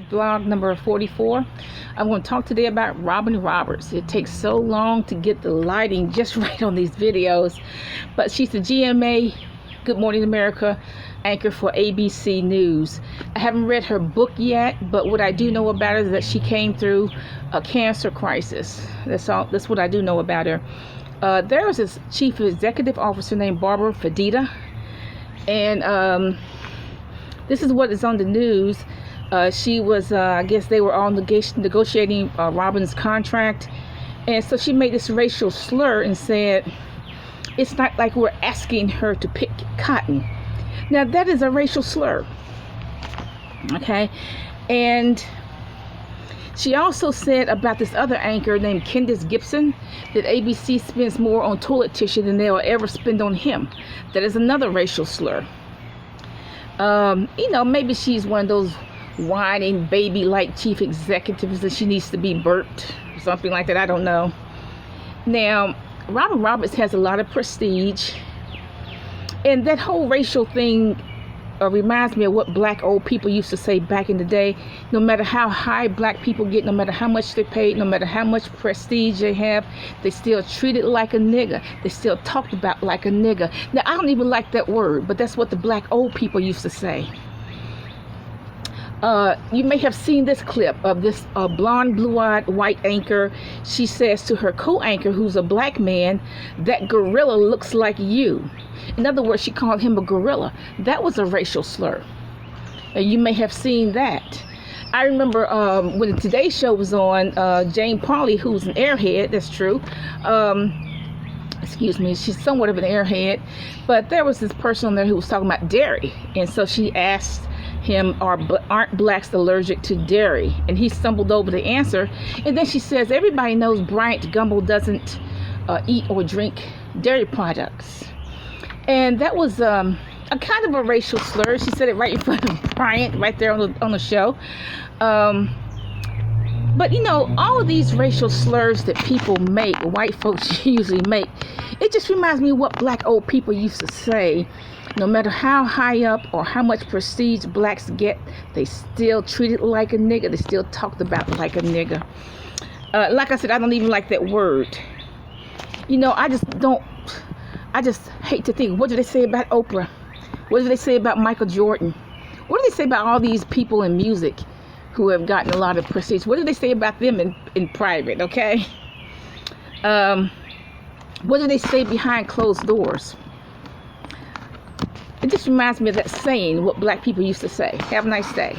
vlog number 44. I'm going to talk today about Robin Roberts. It takes so long to get the lighting just right on these videos, but she's the GMA Good Morning America anchor for ABC News. I haven't read her book yet, but what I do know about her is that she came through a cancer crisis. That's what I do know about her. There was this chief executive officer named Barbara Fedida, and this is what is on the news. She was, I guess they were all negotiating Robin's contract, and so she made this racial slur and said, "It's not like we're asking her to pick cotton." Now that is a racial slur, okay? And she also said about this other anchor named Candace Gibson that ABC spends more on toilet tissue than they'll ever spend on him. That is another racial slur. Maybe she's one of those whining baby-like chief executives that she needs to be burped or something like that. I don't know. Now, Robin Roberts has a lot of prestige, and that whole racial thing reminds me of what black old people used to say back in the day. No matter how high black people get, no matter how much they're paid, no matter how much prestige they have, they still treated like a nigger. They still talked about like a nigger. Now, I don't even like that word, but that's what the black old people used to say. You may have seen this clip of this blonde, blue-eyed white anchor. She says to her co-anchor, who's a black man, "That gorilla looks like you." In other words, she called him a gorilla. That was a racial slur, and you may have seen that. I remember when the Today Show was on, Jane Pauley, who's an airhead, that's true. Excuse me, she's somewhat of an airhead, but there was this person on there who was talking about dairy, and so she asked him, aren't blacks allergic to dairy? And he stumbled over the answer, and then she says, everybody knows Bryant Gumbel doesn't eat or drink dairy products. And that was a kind of a racial slur. She said it right in front of Bryant, right there on the show. But all of these racial slurs that people make, white folks usually make, it just reminds me of what black old people used to say. No matter how high up or how much prestige blacks get, they still treated like a nigger. They still talked about like a nigger. Like I said, I don't even like that word. I just hate to think, what do they say about Oprah? What do they say about Michael Jordan? What do they say about all these people in music who have gotten a lot of prestige? What do they say about them in private, okay? What do they say behind closed doors? It just reminds me of that saying, what black people used to say. Have a nice day.